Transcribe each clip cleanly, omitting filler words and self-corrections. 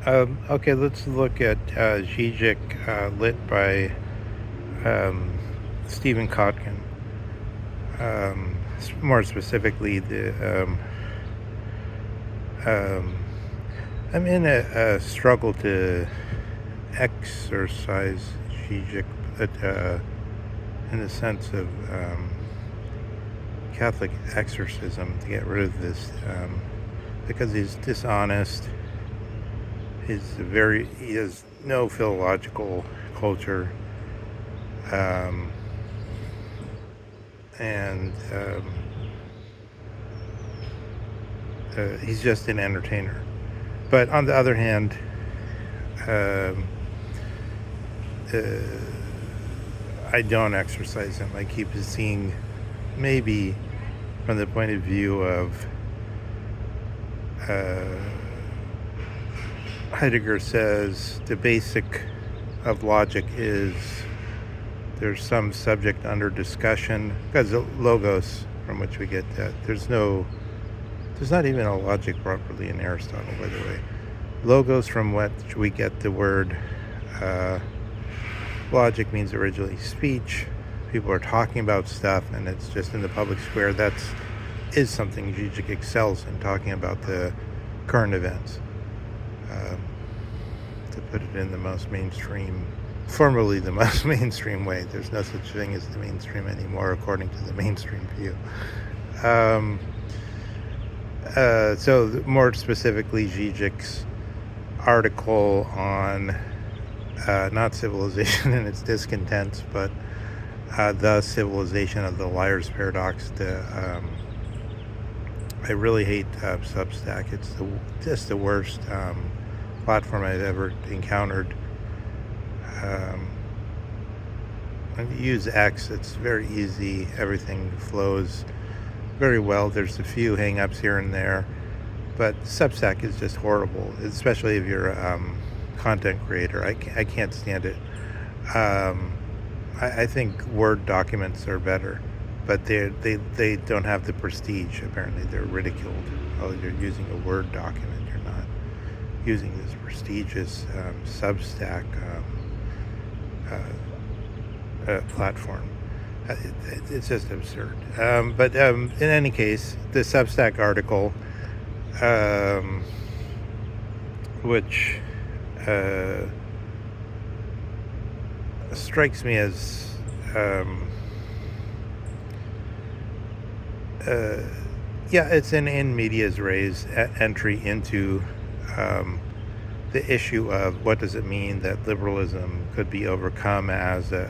Okay, let's look at Zizek, lit by um, Stephen Kotkin. More specifically, um, I'm in a struggle to exercise Zizek, but in the sense of Catholic exorcism, to get rid of this, because he's dishonest. He has no philological culture, um, and he's just an entertainer. But on the other hand, um, uh, I don't exercise him. I keep seeing, maybe from the point of view of Heidegger says the basic of logic is there's some subject under discussion, because the logos from which we get that, there's not even a logic properly in Aristotle, by the way. Logos from which we get the word logic means originally speech. People are talking about stuff, and it's just in the public square. Is something Zizek excels in, talking about the current events. To put it in the most mainstream, formerly the most mainstream way. There's no such thing as the mainstream anymore, according to the mainstream view. So more specifically, Zizek's article on not civilization and its discontents, but the civilization of the liar's paradox. I really hate Substack. It's just the worst platform I've ever encountered. When you use X, it's very easy. Everything flows very well. There's a few hang-ups here and there, but Substack is just horrible, especially if you're a content creator. I can't stand it. I think Word documents are better, but they don't have the prestige. Apparently, they're ridiculed. Oh, you're using a Word document. You're not using this prestigious Substack platform. It's just absurd. But in any case, the Substack article, which strikes me as it's an in medias res entry into the issue of what does it mean that liberalism could be overcome as the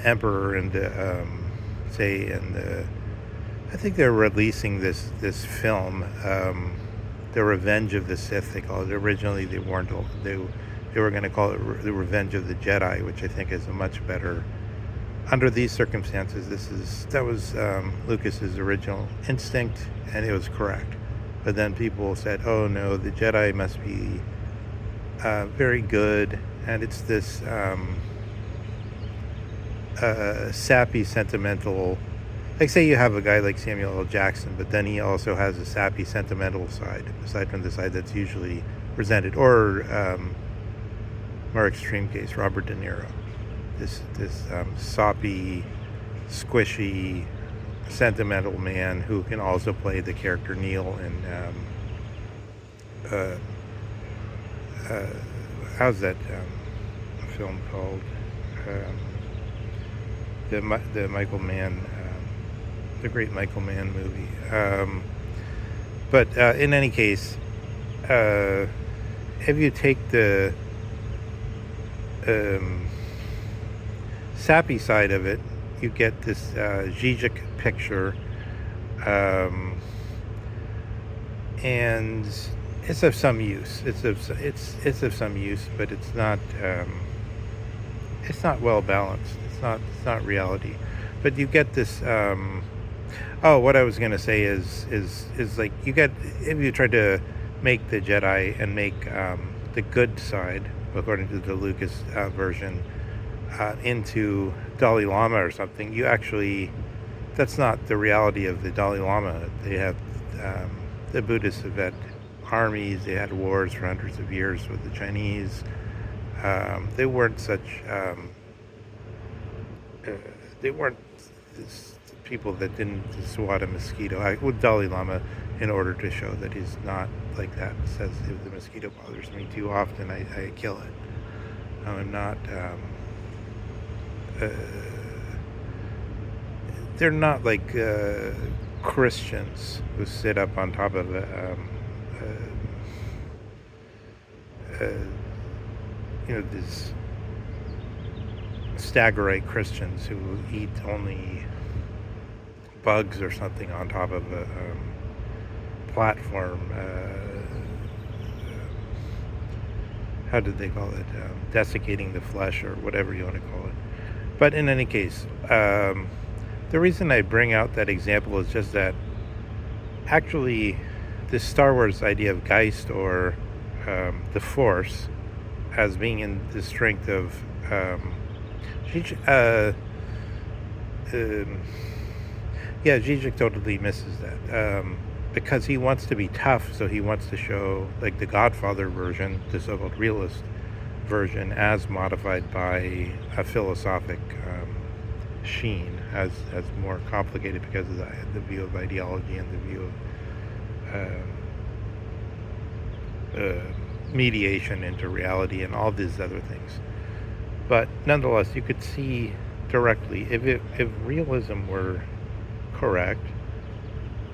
emperor and I think they're releasing this film, The Revenge of the Sith, they call it. Originally they were going to call it The Revenge of the Jedi, which I think is a much better, under these circumstances. That was Lucas's original instinct, and it was correct. But then people said, oh no, the Jedi must be very good, and it's this sappy, sentimental, like say you have a guy like Samuel L. Jackson, but then he also has a sappy, sentimental side, aside from the side that's usually presented, or more extreme case, Robert De Niro, this soppy, squishy, sentimental man who can also play the character Neil in how's that film called? The Michael Mann, the great Michael Mann movie. But in any case, if you take the sappy side of it, you get this Zizek picture, and it's of some use. It's of some use, but it's not well balanced. It's not reality. But you get this. What I was gonna say is like you get, if you try to make the Jedi and make the good side, according to the Lucas version, into Dalai Lama or something, that's not the reality of the Dalai Lama. They have the Buddhists have had armies. They had wars for hundreds of years with the Chinese. They weren't such. Uh, they weren't this people that didn't swat a mosquito. With Dalai Lama, in order to show that he's not like that, says if the mosquito bothers me too often, I kill it. I'm not. Uh, they're not like Christians who sit up on top of uh, these staggerite Christians who eat only bugs or something on top of a platform. How did they call it? Desiccating the flesh, or whatever you want to call it. But in any case, the reason I bring out that example is just that actually this Star Wars idea of Geist, or the Force, as being in the strength of Zizek totally misses that, because he wants to be tough, so he wants to show like the Godfather version, the so-called realist version, as modified by a philosophic sheen, as more complicated because of the view of ideology and the view of mediation into reality and all these other things. But nonetheless, you could see directly, if realism were correct,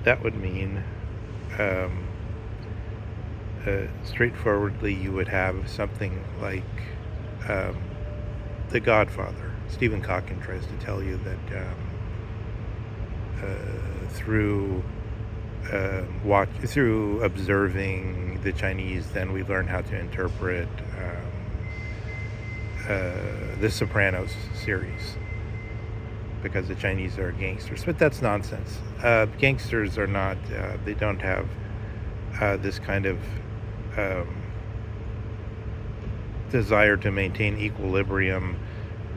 that would mean straightforwardly you would have something like The Godfather. Stephen Kotkin tries to tell you that through observing the Chinese, then we learn how to interpret the Sopranos series, because the Chinese are gangsters. But that's nonsense. Gangsters are not, they don't have this kind of desire to maintain equilibrium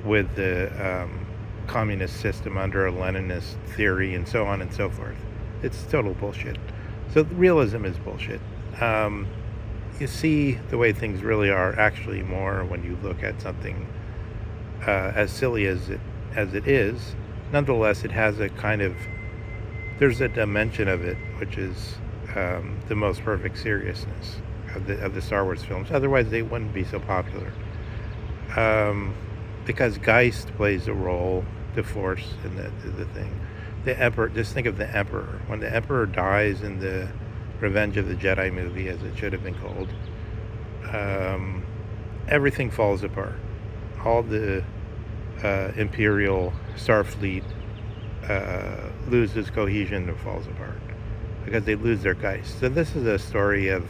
with the communist system under a Leninist theory, and so on and so forth. It's total bullshit. So realism is bullshit. You see the way things really are actually more when you look at something as silly as it is. Nonetheless, it has a kind of, there's a dimension of it which is the most perfect seriousness of the Star Wars films. Otherwise, they wouldn't be so popular. Because Geist plays a role, the Force, in the thing. The Emperor, just think of the Emperor. When the Emperor dies in the Revenge of the Jedi movie, as it should have been called, everything falls apart. All the Imperial Starfleet loses cohesion and falls apart because they lose their Geist. So this is a story of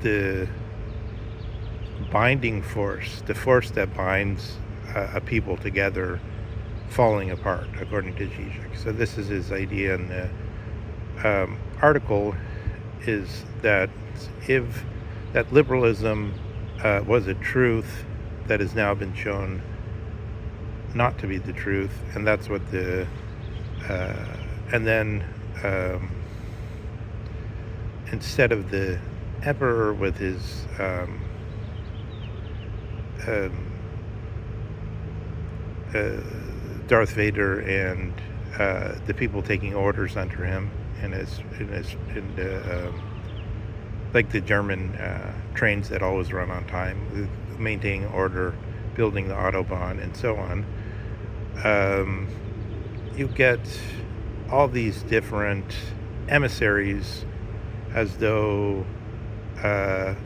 the binding force, the force that binds a people together, falling apart, according to Zizek. So this is his idea in the article, is that if that liberalism was a truth that has now been shown not to be the truth, and that's what the and then instead of the Emperor with his Darth Vader and the people taking orders under him, and like the German trains that always run on time, maintaining order, building the Autobahn, and so on. You get all these different emissaries, as though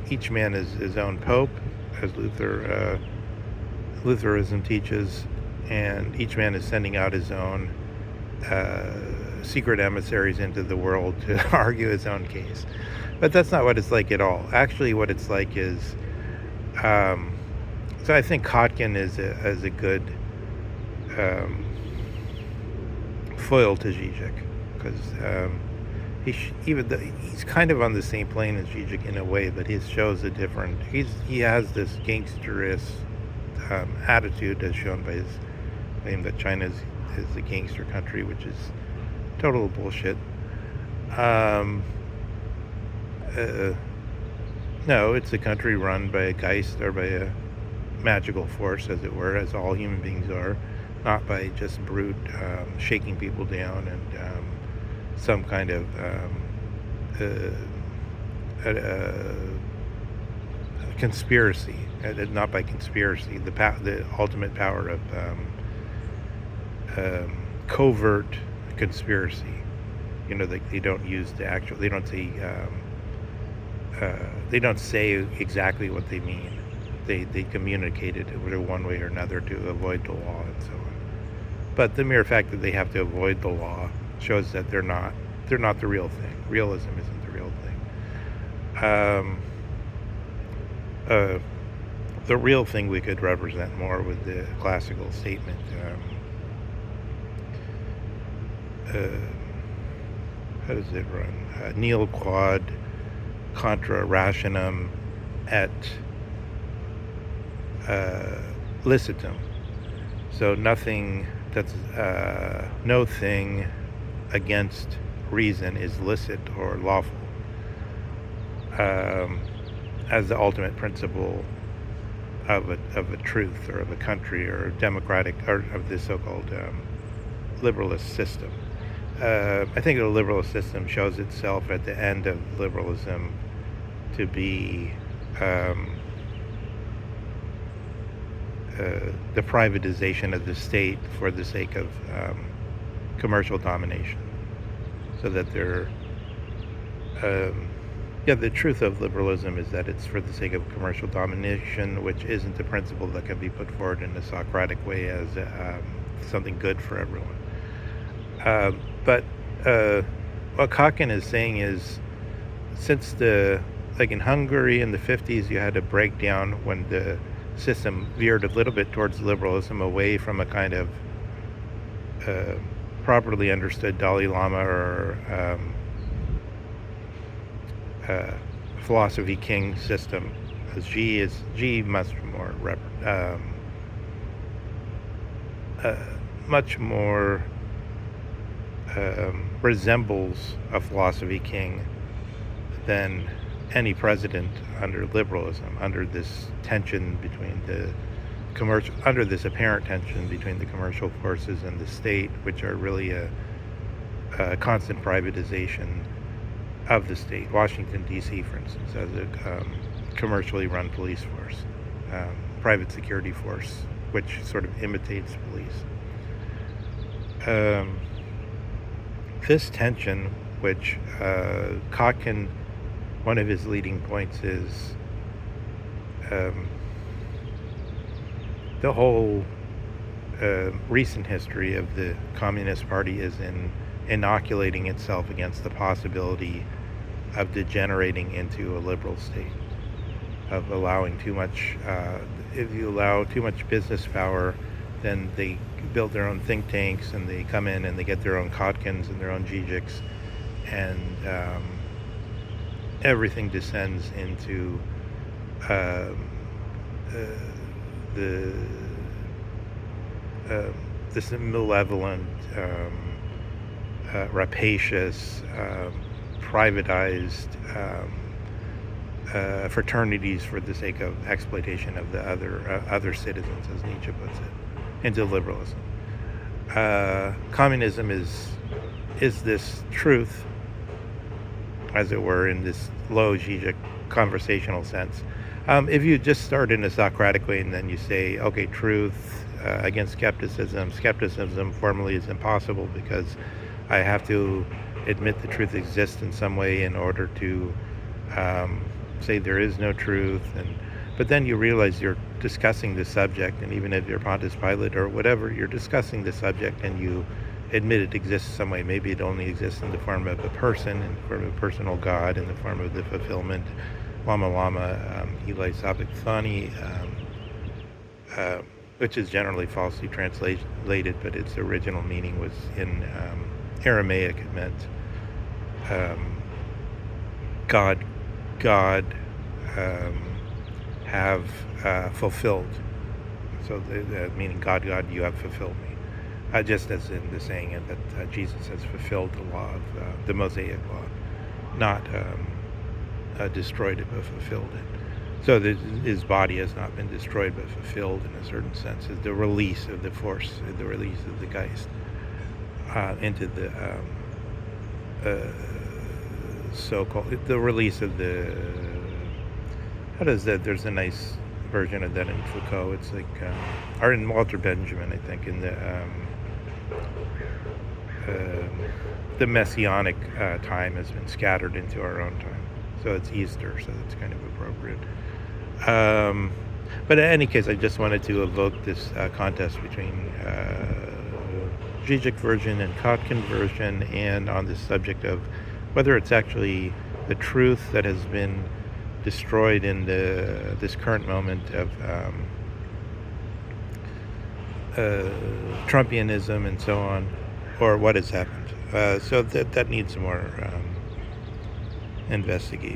each man is his own pope, as Lutheranism teaches, and each man is sending out his own secret emissaries into the world to argue his own case. But that's not what it's like at all. Actually, what it's like is, so I think Kotkin is a good foil to Zizek, because he's kind of on the same plane as Zizek in a way, but his shows a different. He has this gangsterous attitude, as shown by his claim that China is a gangster country, which is total bullshit. Um, uh, no, it's a country run by a Geist, or by a magical force, as it were, as all human beings are, not by just brute shaking people down and some kind of conspiracy. Not by conspiracy. The ultimate power of covert conspiracy. They don't use the actual. They don't say. They don't say exactly what they mean. They communicate it one way or another to avoid the law and so on. But the mere fact that they have to avoid the law shows that they're not the real thing. Realism isn't the real thing. The real thing we could represent more with the classical statement. How does it run? Nil quod contra rationem et licitum. So nothing that's no thing against reason is licit or lawful, as the ultimate principle of a truth, or of a country, or democratic, or of the so-called liberalist system. I think the liberalist system shows itself at the end of liberalism to be the privatization of the state for the sake of commercial domination, so that the truth of liberalism is that it's for the sake of commercial domination, which isn't a principle that can be put forward in a Socratic way as something good for everyone. But what Kotkin is saying is, since like in Hungary in the 50s, you had a breakdown when the system veered a little bit towards liberalism, away from a kind of properly understood Dalai Lama or philosophy king system. As much more resembles a philosophy king than any president under liberalism, under this tension between under this apparent tension between the commercial forces and the state, which are really a constant privatization of the state. Washington, D.C., for instance, has a commercially run police force, private security force, which sort of imitates police. This tension, which Kotkin, one of his leading points is the whole recent history of the Communist Party is in inoculating itself against the possibility of degenerating into a liberal state, of allowing too much. If you allow too much business power, then they build their own think tanks, and they come in and they get their own Kotkins and their own Zizeks, and everything descends into this malevolent, rapacious, privatized fraternities for the sake of exploitation of the other citizens, as Nietzsche puts it, into liberalism. Communism is this truth, as it were, in this low Zizek conversational sense. If you just start in a Socratic way and then you say, okay, truth against skepticism. Skepticism formally is impossible because I have to admit the truth exists in some way in order to say there is no truth. But then you realize you're discussing the subject, and even if you're Pontius Pilate or whatever, you're discussing the subject and you admit it exists some way. Maybe it only exists in the form of a person, in the form of a personal God, in the form of the fulfillment, Lama Lama, Eli Sabik Thani, which is generally falsely translated, but its original meaning was in Aramaic. It meant God have fulfilled. So meaning God, you have fulfilled me. just as in the saying that Jesus has fulfilled the law of the Mosaic law, not destroyed it but fulfilled it. So his body has not been destroyed but fulfilled in a certain sense. Is the release of the force, the release of the Geist into the so-called the release of the. How does that? There's a nice version of that in Foucault. It's like, or in Walter Benjamin, I think, in the messianic time has been scattered into our own time. So it's Easter, so that's kind of appropriate. But in any case, I just wanted to evoke this contest between Zizek version and Kotkin version, and on this subject of whether it's actually the truth that has been destroyed in this current moment of Trumpianism and so on, or what has happened. So that needs more investigation.